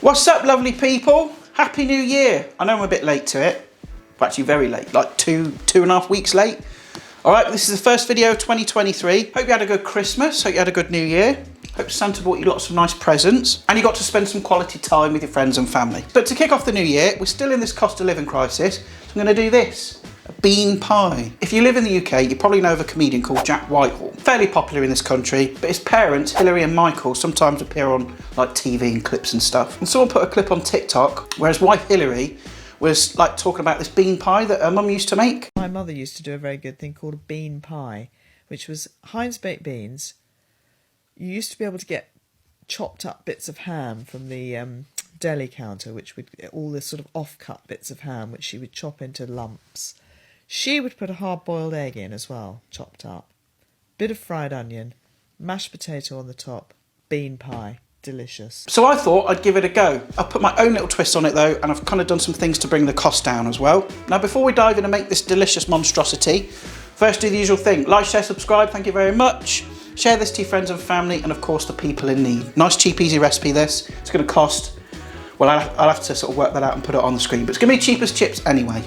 What's up, lovely people? Happy New Year. I know I'm a bit late to it. Well, actually very late, like two and a half weeks late. All right, this is the first video of 2023. Hope you had a good Christmas. Hope you had a good New Year. Hope Santa bought you lots of nice presents and you got to spend some quality time with your friends and family. But to kick off the new year, we're still in this cost of living crisis, so I'm gonna do this. A bean pie. If you live in the UK, you probably know of a comedian called Jack Whitehall. Fairly popular in this country, but his parents, Hilary and Michael, sometimes appear on like TV and clips and stuff. And someone put a clip on TikTok where his wife Hilary was like talking about this bean pie that her mum used to make. My mother used to do a very good thing called a bean pie, which was Heinz baked beans. You used to be able to get chopped up bits of ham from the deli counter, which would all this sort of off-cut bits of ham, which she would chop into lumps. She would put a hard-boiled egg in as well, chopped up. Bit of fried onion, mashed potato on the top, bean pie. Delicious. So I thought I'd give it a go. I've put my own little twist on it though, and I've kind of done some things to bring the cost down as well. Now before we dive in and make this delicious monstrosity, first do the usual thing. Like, share, subscribe, thank you very much. Share this to your friends and family, and of course the people in need. Nice cheap easy recipe this. It's going to cost, well I'll have to sort of work that out and put it on the screen, but it's going to be cheap as chips anyway.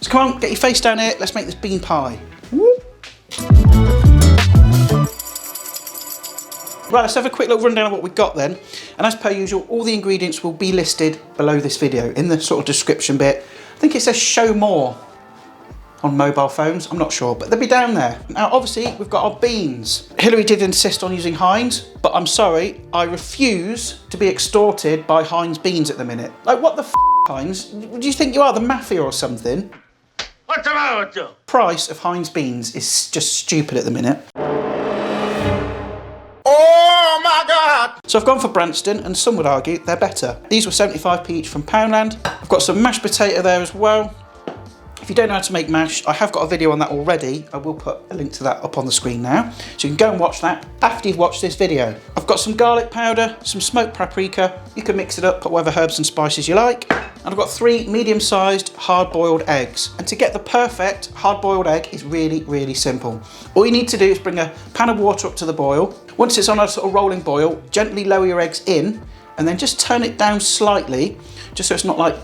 So come on, get your face down here, let's make this bean pie. Woo. Right, let's have a quick little rundown of what we've got then. And as per usual, all the ingredients will be listed below this video in the sort of description bit. I think it says show more on mobile phones, I'm not sure, but they'll be down there. Now obviously we've got our beans. Hilary did insist on using Heinz, but I'm sorry, I refuse to be extorted by Heinz beans at the minute. Like, what the f, Heinz? Do you think you are the mafia or something? What's the matter with you? Price of Heinz beans is just stupid at the minute. Oh my God! So I've gone for Branston, and some would argue they're better. These were 75p each from Poundland. I've got some mashed potato there as well. If you don't know how to make mash, I have got a video on that already. I will put a link to that up on the screen now. So you can go and watch that after you've watched this video. I've got some garlic powder, some smoked paprika. You can mix it up, put whatever herbs and spices you like. And I've got 3 medium-sized hard-boiled eggs. And to get the perfect hard-boiled egg is really, really simple. All you need to do is bring a pan of water up to the boil. Once it's on a sort of rolling boil, gently lower your eggs in and then just turn it down slightly, just so it's not like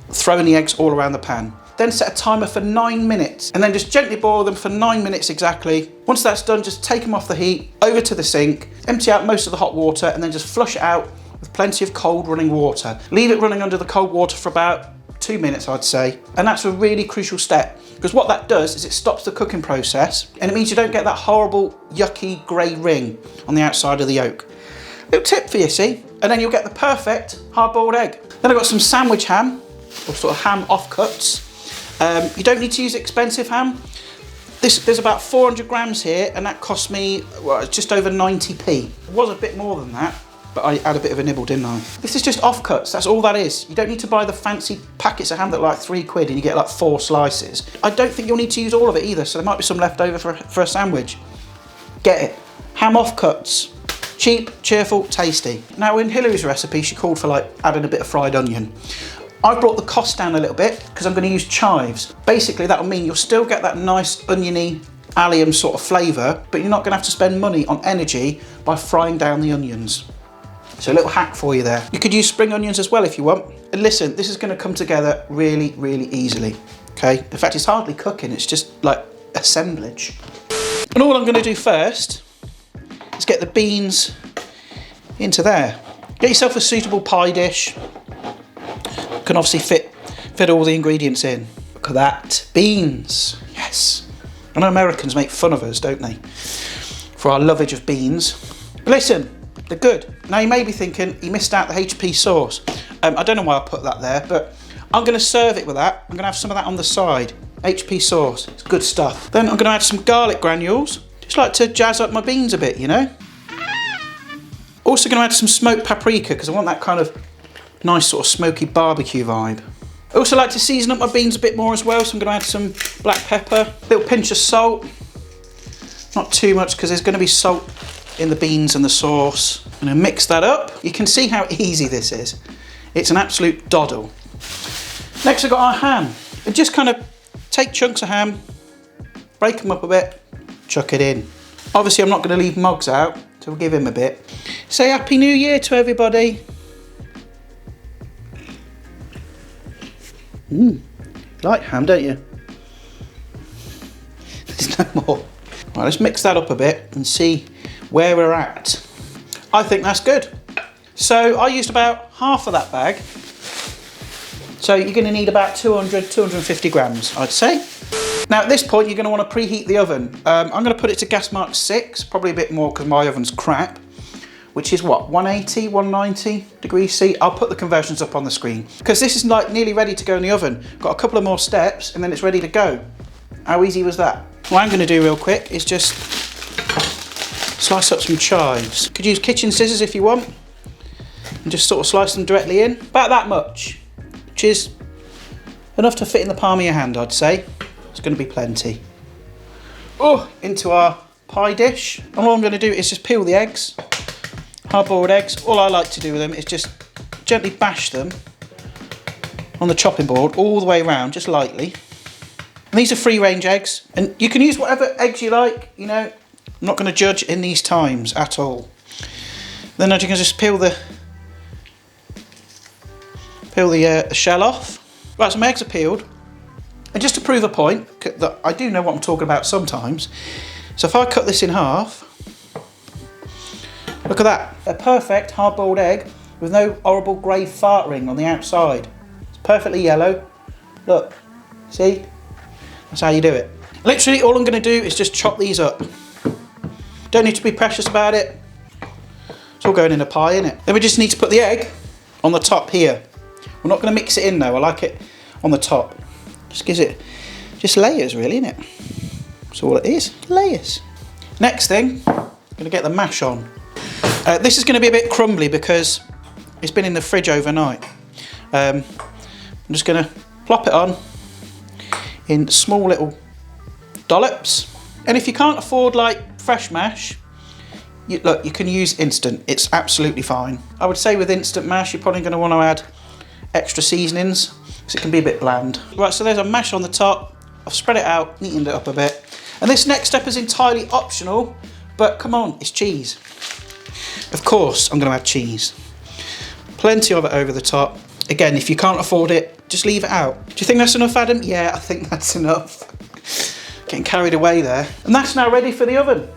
throwing the eggs all around the pan. Then set a timer for 9 minutes and then just gently boil them for 9 minutes exactly. Once that's done, just take them off the heat, over to the sink, empty out most of the hot water and then just flush it out with plenty of cold running water. Leave it running under the cold water for about 2 minutes, I'd say. And that's a really crucial step, because what that does is it stops the cooking process and it means you don't get that horrible, yucky grey ring on the outside of the yolk. Little tip for you, see? And then you'll get the perfect hard-boiled egg. Then I've got some sandwich ham, or sort of ham offcuts. You don't need to use expensive ham. There's about 400 grams here, and that cost me, well, just over 90p. It was a bit more than that, but I had a bit of a nibble, didn't I? This is just offcuts, that's all that is. You don't need to buy the fancy packets of ham that are like £3 and you get like 4 slices. I don't think you'll need to use all of it either, so there might be some left over for a sandwich. Get it. Ham offcuts. Cheap, cheerful, tasty. Now in Hilary's recipe, she called for like adding a bit of fried onion. I've brought the cost down a little bit because I'm going to use chives. Basically, that'll mean you'll still get that nice oniony, allium sort of flavour, but you're not going to have to spend money on energy by frying down the onions. So a little hack for you there. You could use spring onions as well if you want. And listen, this is going to come together really, really easily. Okay? In fact, it's hardly cooking, it's just like assemblage. And all I'm going to do first is get the beans into there. Get yourself a suitable pie dish. Can obviously fit all the ingredients in. Look at that, beans, yes. I know Americans make fun of us, don't they, for our lovage of beans. But listen, they're good. Now you may be thinking, you missed out the HP sauce. I don't know why I put that there, but I'm gonna serve it with that. I'm gonna have some of that on the side. HP sauce, it's good stuff. Then I'm gonna add some garlic granules. Just like to jazz up my beans a bit, you know. Also gonna add some smoked paprika, because I want that kind of nice sort of smoky barbecue vibe. I also like to season up my beans a bit more as well, so I'm going to add some black pepper, a little pinch of salt. Not too much because there's going to be salt in the beans and the sauce. I'm going to mix that up. You can see how easy this is. It's an absolute doddle. Next I've got our ham. And just kind of take chunks of ham, break them up a bit, chuck it in. Obviously I'm not going to leave Moggs out, so we'll give him a bit. Say Happy New Year to everybody. You like ham, don't you? There's no more. Right, let's mix that up a bit and see where we're at. I think that's good. So I used about half of that bag. So you're going to need about 200, 250 grams, I'd say. Now at this point, you're going to want to preheat the oven. I'm going to put it to gas mark 6, probably a bit more because my oven's crap, which is what, 180, 190 degrees C. I'll put the conversions up on the screen because this is like nearly ready to go in the oven. Got a couple of more steps and then it's ready to go. How easy was that? What I'm going to do real quick is just slice up some chives. Could use kitchen scissors if you want and just sort of slice them directly in. About that much, which is enough to fit in the palm of your hand, I'd say. It's going to be plenty. Oh, into our pie dish. And all I'm going to do is just peel the eggs, hard-boiled eggs. All I like to do with them is just gently bash them on the chopping board all the way around, just lightly. And these are free-range eggs, and you can use whatever eggs you like, you know. I'm not going to judge in these times at all. Then I'm going to just peel the shell off. Right, so my eggs are peeled. And just to prove a point, that I do know what I'm talking about sometimes, so if I cut this in half, look at that. A perfect hard-boiled egg with no horrible grey fart ring on the outside. It's perfectly yellow. Look, see? That's how you do it. Literally all I'm going to do is just chop these up. Don't need to be precious about it. It's all going in a pie, isn't it? Then we just need to put the egg on the top here. We're not going to mix it in though. I like it on the top. Just gives it just layers really, isn't it? That's all it is, layers. Next thing, I'm going to get the mash on. This is going to be a bit crumbly because it's been in the fridge overnight. I'm just going to plop it on in small little dollops. And if you can't afford like fresh mash, you can use instant. It's absolutely fine. I would say with instant mash, you're probably going to want to add extra seasonings because it can be a bit bland. Right, so there's a mash on the top. I've spread it out, neatened it up a bit. And this next step is entirely optional, but come on, it's cheese. Of course, I'm going to add cheese. Plenty of it over the top. Again, if you can't afford it, just leave it out. Do you think that's enough, Adam? Yeah, I think that's enough. Getting carried away there. And that's now ready for the oven.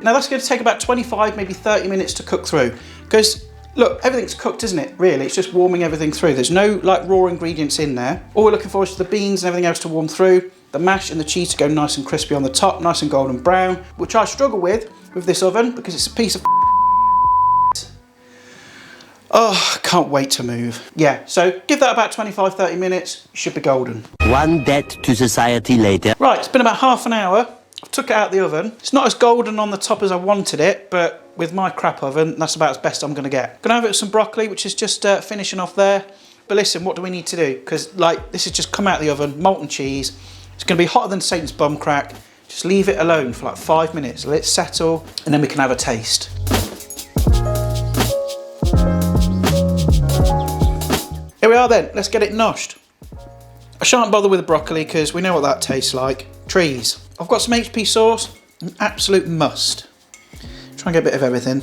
Now that's going to take about 25, maybe 30 minutes to cook through. Because look, everything's cooked, isn't it? Really, it's just warming everything through. There's no like raw ingredients in there. All we're looking for is the beans and everything else to warm through. The mash and the cheese to go nice and crispy on the top, nice and golden brown, which I struggle with this oven because it's a piece of oh, can't wait to move. Yeah, so give that about 25, 30 minutes, it should be golden. One debt to society later. Right, it's been about half an hour. I've took it out of the oven. It's not as golden on the top as I wanted it, but with my crap oven, that's about as best I'm gonna get. Gonna have it with some broccoli, which is just finishing off there. But listen, what do we need to do? Because like, this has just come out of the oven, molten cheese. It's gonna be hotter than Satan's bum crack. Just leave it alone for like 5 minutes, let it settle, and then we can have a taste. Here we are then, let's get it noshed. I shan't bother with the broccoli because we know what that tastes like. Trees. I've got some HP sauce, an absolute must. Try and get a bit of everything.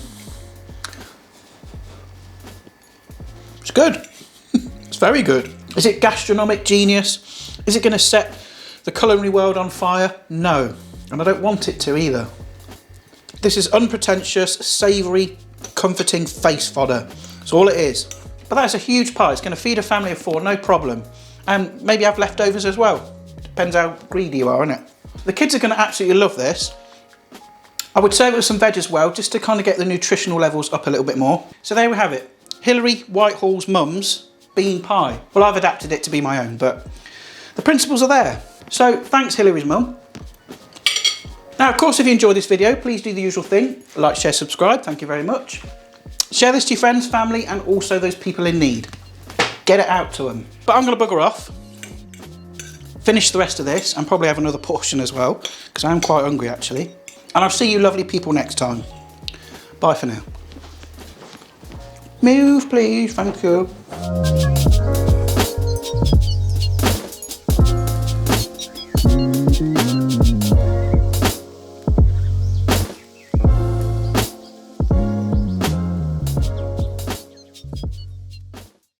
It's good. It's very good. Is it gastronomic genius? Is it going to set the culinary world on fire? No. And I don't want it to either. This is unpretentious, savoury, comforting face fodder. That's all it is. But that's a huge pie. It's going to feed a family of 4, no problem. And maybe have leftovers as well. Depends how greedy you are, innit? The kids are going to absolutely love this. I would serve it with some veg as well, just to kind of get the nutritional levels up a little bit more. So there we have it. Hilary Whitehall's mum's bean pie. Well, I've adapted it to be my own, but the principles are there. So thanks, Hilary's mum. Now, of course, if you enjoyed this video, please do the usual thing. Like, share, subscribe. Thank you very much. Share this to your friends, family, and also those people in need. Get it out to them. But I'm going to bugger off. Finish the rest of this and probably have another portion as well, because I am quite hungry actually. And I'll see you lovely people next time. Bye for now. Move please, thank you.